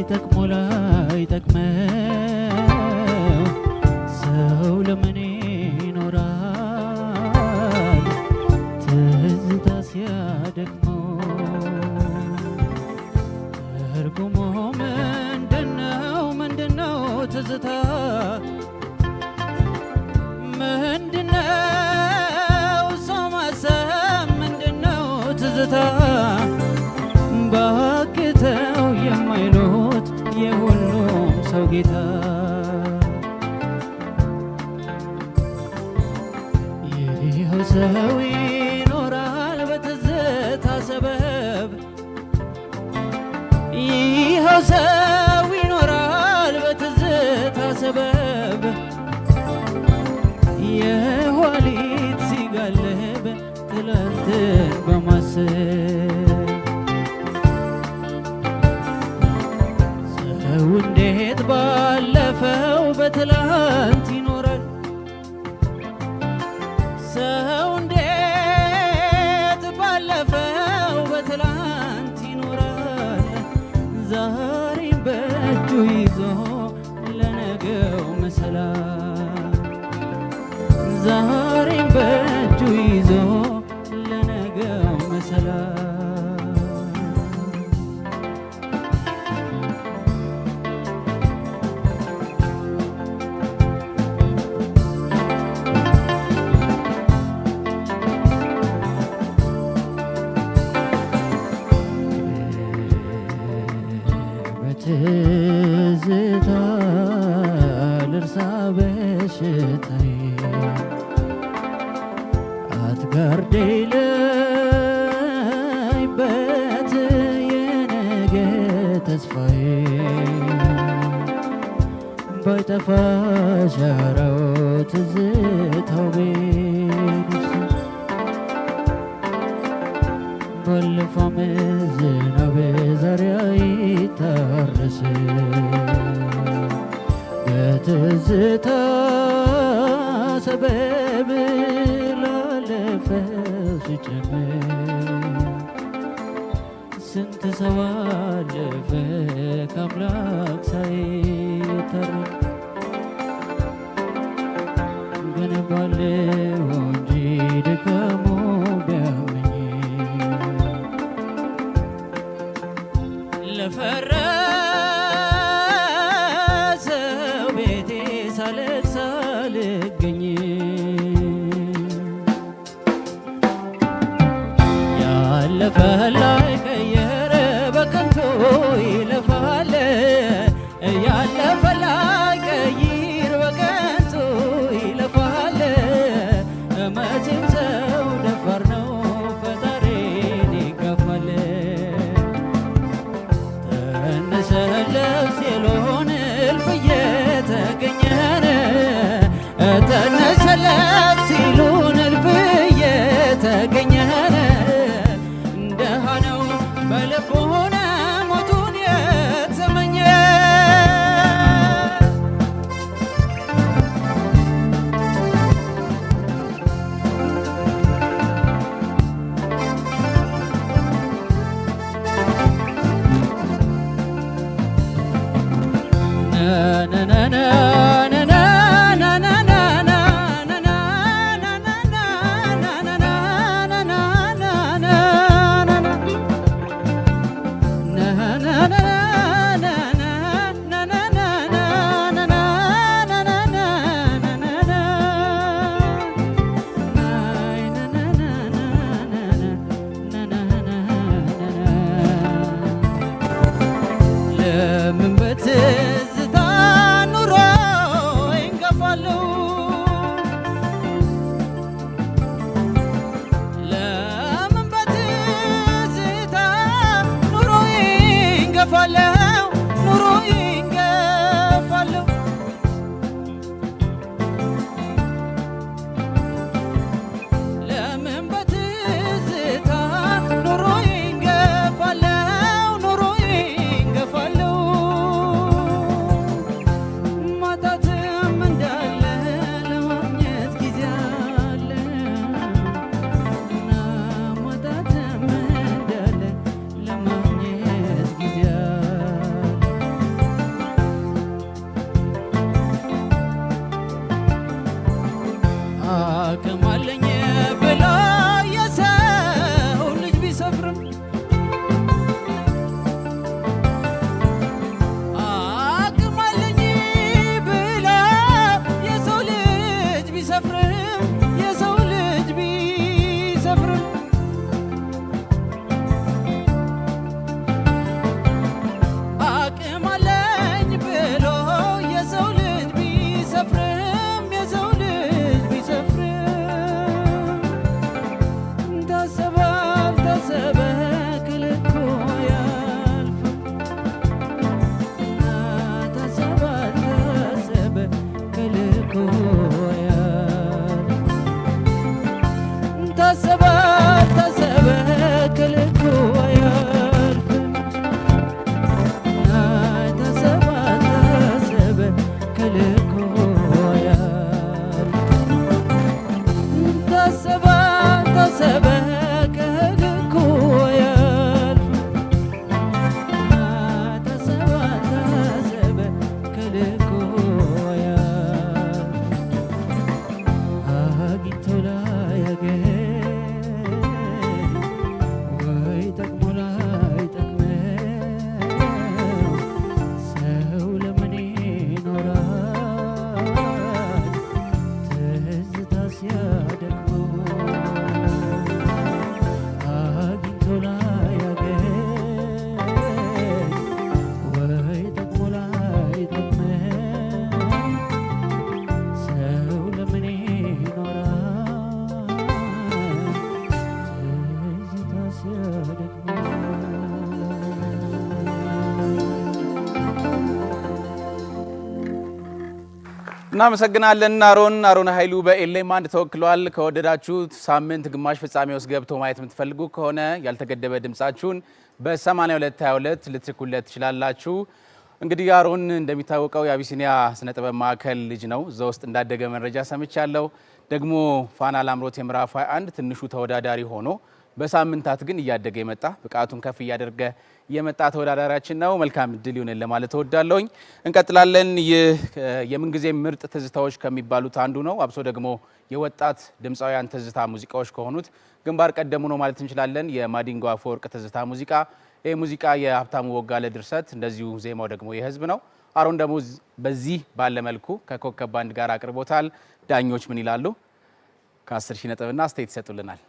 ጠቅሞ ላይጠቅመው ሰው ለምን ይኖራል ትዝታ ሲያደክመው? ትርጉሙ ምንድነው? ምንድነው ትዝታ? ምንድነው ሰው ማሰብ? ምንድነው ትዝታ? ባክተው የማይሉት የሁሉም ሰው ጌታ ይኸው ሰው ይኖራል በትዝታ ሰበብ። ይኸው ሰው ይኖራል በትዝታ ሰበብ የኋሊት ሲጋልብ ትላንትን በማሰብ ሰው እንዴት ባለፈው በትላንት ይኖራል? ሰው እንዴት ባለፈው በትላንት ይኖራል? ዛሬም በእጁ ይዞ ለነገው መሰላል። ዛሬም በእጁ ይዞ ለነገው መሰላል። በትዝታ ልርሳ በሽታዬ አትጋርደኝ ልይበት የነገ ተስፋዬ ባይጠፋ ሻራው ትዝታው ቤት ባለፈው ዓመት ዝናብ ዛሬ አይታረስ በትዝታ ሰበብ ላለፈው ሲጨምር ስንት ሰው አለፈ ከአምላክ ሳይታረቅ። ግን ባለው እንጂ ድካሙ ቢያመኝ ለፈረሰው ቤቴ ሳለቅስ አልገኝ ያለፈ ላይ ቀየረ በከንቱ ይለፋል። ያለፈ ላይ ቀይር በከንቱ ይለፋል። መቼም ሰው ደፋር ነው ፈጣሪን ይጋፋል። ተነሰለፍ ሲሉን እልፍ እየተገኘን ተነሰለፍ ሲሉን እልፍ እየተገኘን ደሃ ነው በልቡና ሞቱን የተመኘ ለምን በትዝታ ኑሮ ይንገፋለሁ? ለምን በትዝታ ኑሮ ይንገፋለሁ? ኑሮ ይንገፋለሁ? ለምን በትዝታ ኑሮ ይንገፋለሁ? ኑሮ ይንገፋለሁ? ማጣትም እንዳለ ለማግኘት ጊዜ አለ እና ማጣትም እንዳለ ለማግኘት ጊዜ አለ። እናመሰግናለን አሮን ኃይሉ በኤሌም አንድ ተወክሏል። ከወደዳችሁት ሳምንት ግማሽ ፍጻሜ ውስጥ ገብቶ ማየት የምትፈልጉ ከሆነ ያልተገደበ ድምጻችሁን በ8222 ልትልኩለት ትችላላችሁ። እንግዲህ አሮን እንደሚታወቀው የአቢሲኒያ ስነ ጥበብ ማዕከል ልጅ ነው። እዛ ውስጥ እንዳደገ መረጃ ሰምቻለሁ። ደግሞ ፋና ላምሮት የምዕራፍ 21 ትንሹ ተወዳዳሪ ሆኖ በሳምንታት ግን እያደገ የመጣ ብቃቱን ከፍ እያደረገ የመጣ ተወዳዳሪያችን ነው። መልካም እድል ይሁን ለማለት እወዳለሁኝ። እንቀጥላለን። ይህ የምንጊዜ ምርጥ ትዝታዎች ከሚባሉት አንዱ ነው። አብሶ ደግሞ የወጣት ድምፃውያን ትዝታ ሙዚቃዎች ከሆኑት ግንባር ቀደሙ ነው ማለት እንችላለን። የማዲንጎ አፈወርቅ ትዝታ ሙዚቃ። ይህ ሙዚቃ የሀብታሙ ቦጋለ ድርሰት፣ እንደዚሁ ዜማው ደግሞ የህዝብ ነው። አሮን ደግሞ በዚህ ባለ መልኩ ከኮከብ ባንድ ጋር አቅርቦታል። ዳኞች ምን ይላሉ? ከ10 ሺህ ነጥብና አስተያየት ይሰጡልናል።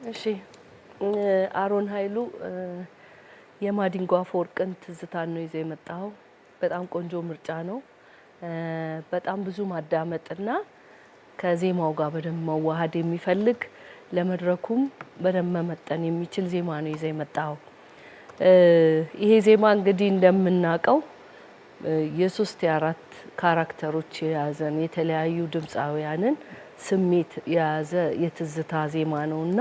እሺ አሮን ኃይሉ የማዲንጎ አፈወርቅን ትዝታ ነው ይዘው የመጣው። በጣም ቆንጆ ምርጫ ነው። በጣም ብዙ ማዳመጥና ከዜማው ጋር በደንብ መዋሃድ የሚፈልግ ለመድረኩም በደንብ መመጠን የሚችል ዜማ ነው ይዘው የመጣው። ይሄ ዜማ እንግዲህ እንደምናውቀው የሶስት የአራት ካራክተሮች የያዘን የተለያዩ ድምፃውያንን ስሜት የያዘ የትዝታ ዜማ ነውና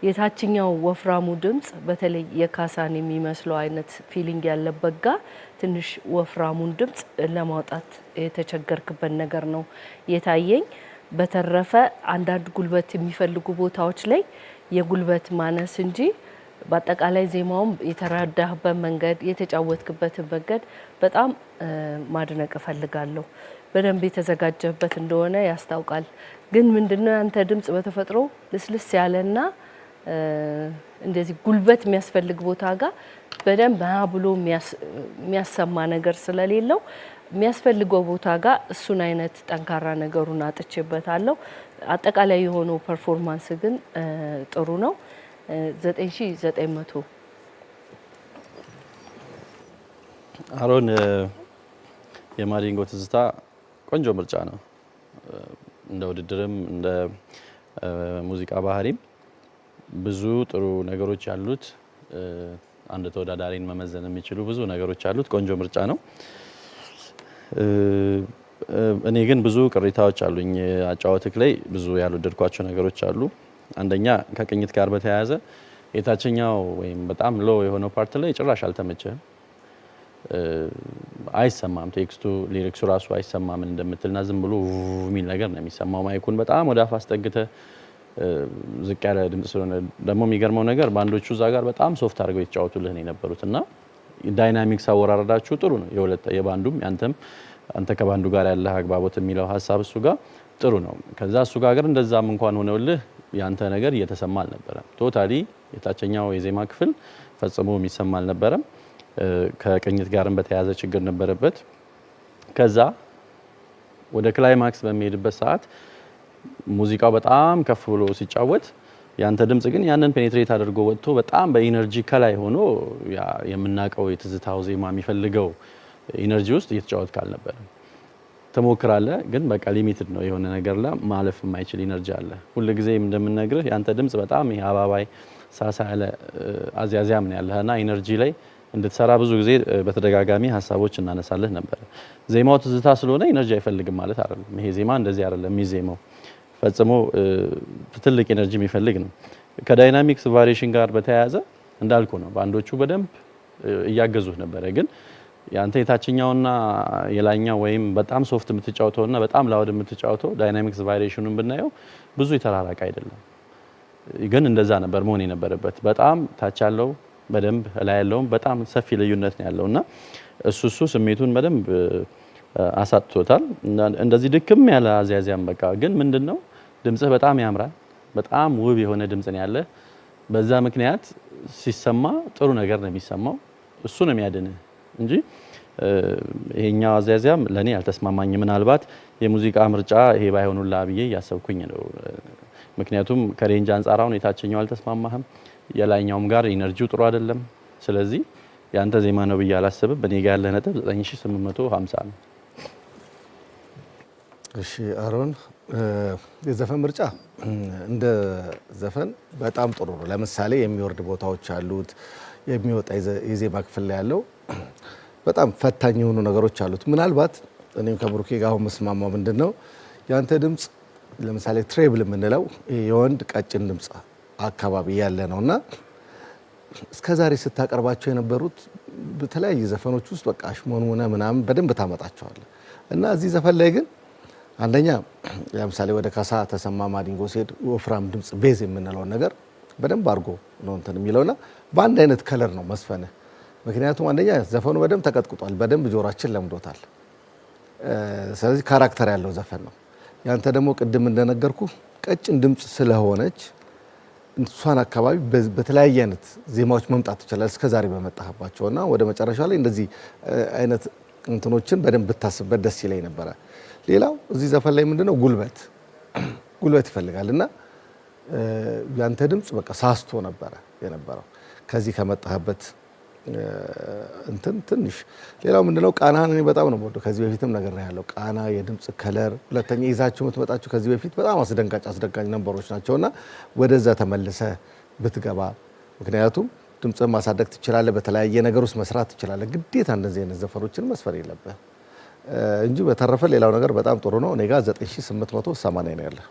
የታችኛው ወፍራሙ ድምጽ በተለይ የካሳን የሚመስለው አይነት ፊሊንግ ያለበት ጋር ትንሽ ወፍራሙን ድምጽ ለማውጣት የተቸገርክበት ነገር ነው የታየኝ። በተረፈ አንዳንድ ጉልበት የሚፈልጉ ቦታዎች ላይ የጉልበት ማነስ እንጂ በአጠቃላይ ዜማውም የተረዳህበት መንገድ የተጫወትክበት መንገድ በጣም ማድነቅ እፈልጋለሁ። በደንብ የተዘጋጀበት እንደሆነ ያስታውቃል። ግን ምንድነው ያንተ ድምጽ በተፈጥሮ ልስልስ ያለና እንደዚህ ጉልበት የሚያስፈልግ ቦታ ጋር በደንብ ብሎ የሚያሰማ ነገር ስለሌለው የሚያስፈልገው ቦታ ጋር እሱን አይነት ጠንካራ ነገሩን አጥቼበታለሁ። አጠቃላይ የሆነው ፐርፎርማንስ ግን ጥሩ ነው። 9900 አሮን የማዲንጎ ትዝታ ቆንጆ ምርጫ ነው። እንደ ውድድርም እንደ ሙዚቃ ባህሪም ብዙ ጥሩ ነገሮች ያሉት አንድ ተወዳዳሪን መመዘን የሚችሉ ብዙ ነገሮች ያሉት ቆንጆ ምርጫ ነው። እኔ ግን ብዙ ቅሬታዎች አሉኝ። አጫዋትክ ላይ ብዙ ያልወደድኳቸው ነገሮች አሉ። አንደኛ ከቅኝት ጋር በተያያዘ የታችኛው ወይም በጣም ሎ የሆነው ፓርት ላይ ጭራሽ አልተመቸም። አይሰማም፣ ቴክስቱ ሊሪክሱ ራሱ አይሰማም እንደምትልና ዝም ብሎ የሚል ነገር ነው የሚሰማው። ማይኩን በጣም ወደ አፍ አስጠግተ ዝቅ ያለ ድምጽ ስለሆነ ደግሞ የሚገርመው ነገር ባንዶቹ እዛ ጋር በጣም ሶፍት አድርገው የተጫወቱልህ ነው የነበሩትና ዳይናሚክስ አወራረዳችሁ ጥሩ ነው። የባንዱም ያንተም አንተ ከባንዱ ጋር ያለ አግባቦት የሚለው ሐሳብ እሱ ጋር ጥሩ ነው። ከዛ እሱ ጋር እንደዛም እንኳን ሆነውልህ ያንተ ነገር እየተሰማ አልነበረም። ቶታሊ የታችኛው የዜማ ክፍል ፈጽሞ የሚሰማ አልነበረም። ከቅኝት ጋርም በተያያዘ ችግር ነበረበት። ከዛ ወደ ክላይማክስ በሚሄድበት ሰዓት ሙዚቃው በጣም ከፍ ብሎ ሲጫወት ያንተ ድምጽ ግን ያንን ፔኔትሬት አድርጎ ወጥቶ በጣም በኢነርጂ ከላይ ሆኖ የምናቀው የትዝታው ዜማ የሚፈልገው ኢነርጂ ውስጥ እየተጫወትክ አልነበረም። ተሞክራለህ ግን በቃ ሊሚትድ ነው። የሆነ ነገር ላይ ማለፍ የማይችል ኢነርጂ አለ። ሁሉ ጊዜ እንደምነግርህ ያንተ ድምጽ በጣም ይሄ አባባይ ሳሳ ያለ አዚያዚያም ነው ያለህና ኢነርጂ ላይ እንድትሰራ ብዙ ጊዜ በተደጋጋሚ ሐሳቦች እናነሳለህ ነበር። ዜማው ትዝታ ስለሆነ ኢነርጂ አይፈልግም ማለት አይደለም። ይሄ ዜማ እንደዚህ አይደለም የሚዜማው ፈጽሞ ትልቅ ኢነርጂ የሚፈልግ ነው። ከዳይናሚክስ ቫሪዬሽን ጋር በተያያዘ እንዳልኩ ነው ባንዶቹ በደንብ እያገዙት ነበረ። ግን ያንተ የታችኛውና የላኛው ወይም በጣም ሶፍት የምትጫወተውና በጣም ላውድ የምትጫወተው ዳይናሚክስ ቫሪዬሽኑን ብናየው ብዙ የተራራቀ አይደለም። ግን እንደዛ ነበር መሆን የነበረበት። በጣም ታች ያለው በደንብ ላይ ያለውም በጣም ሰፊ ልዩነት ነው ያለውና እሱ ስሜቱን በደንብ አሳጥቶታል። እንደዚህ ድክም ያለ አዚያዚያም በቃ ግን ምንድነው ድምጽህ በጣም ያምራል። በጣም ውብ የሆነ ድምጽ ነው ያለ። በዛ ምክንያት ሲሰማ ጥሩ ነገር ነው የሚሰማው። እሱ ነው የሚያድንህ እንጂ ይሄኛው አዚያዚያም ለኔ አልተስማማኝ። ምናልባት የሙዚቃ ምርጫ ይሄ ባይሆኑላ ብዬ ያሰብኩኝ ነው። ምክንያቱም ከሬንጅ አንጻር አሁን የታችኛው አልተስማማህም፣ የላይኛውም ጋር ኢነርጂው ጥሩ አይደለም። ስለዚህ ያንተ ዜማ ነው ብዬ አላስብም። በኔ ጋር ያለ ነጥብ 9850 ነው። እሺ አሮን የዘፈን ምርጫ እንደ ዘፈን በጣም ጥሩ ነው። ለምሳሌ የሚወርድ ቦታዎች አሉት፣ የሚወጣ የዜማ ክፍል ላይ ያለው በጣም ፈታኝ የሆኑ ነገሮች አሉት። ምናልባት እኔም ከብሩኬ ጋር አሁን መስማማው ምንድነው ያንተ ድምጽ ለምሳሌ ትሬብል የምንለው የወንድ ቀጭን ድምጽ አካባቢ ያለ ነውና እስከዛሬ ስታቀርባቸው የነበሩት በተለያየ ዘፈኖች ውስጥ በቃ አሽሞንሙነ ምናምን በደንብ ታመጣቸዋለህ እና እዚህ ዘፈን ላይ ግን አንደኛ ለምሳሌ ወደ ካሳ ተሰማ ማዲንጎ ሲሄድ ወፍራም ድምጽ ቤዝ የምንለው ነገር በደንብ አድርጎ ነው እንትን የሚለውና በአንድ አይነት ከለር ነው መስፈነ። ምክንያቱም አንደኛ ዘፈኑ በደንብ ተቀጥቅጧል፣ በደንብ ጆሮአችን ለምዶታል። ስለዚህ ካራክተር ያለው ዘፈን ነው። ያንተ ደግሞ ቅድም እንደነገርኩ ቀጭን ድምጽ ስለሆነች እሷን አካባቢ በተለያየ አይነት ዜማዎች መምጣት ይችላል እስከዛሬ በመጣህባቸውና ወደ መጨረሻ ላይ እንደዚህ አይነት እንትኖችን በደንብ ብታስብበት ደስ ይለኝ ነበረ። ሌላው እዚህ ዘፈን ላይ ምንድነው ጉልበት ይፈልጋልና ያንተ ድምጽ በቃ ሳስቶ ነበረ የነበረው ከዚህ ከመጣህበት እንትን ትንሽ። ሌላው ምንድነው ቃናን እኔ በጣም ነው የምወደው። ከዚህ በፊትም ነገር ነው ያለው ቃና፣ የድምጽ ከለር፣ ሁለተኛ ይዛችሁ የምትመጣችሁ ከዚህ በፊት በጣም አስደንጋጭ ነምበሮች ናቸውና ወደዛ ተመልሰ ብትገባ፣ ምክንያቱም ድምጽን ማሳደግ ትችላለህ፣ በተለያየ ነገር ውስጥ መስራት ትችላለህ። ግዴታ እንደዚህ አይነት ዘፈኖችን መስፈር የለብህ እንጂ በተረፈ ሌላው ነገር በጣም ጥሩ ነው። እኔ ጋር 9880 ነው ያለው።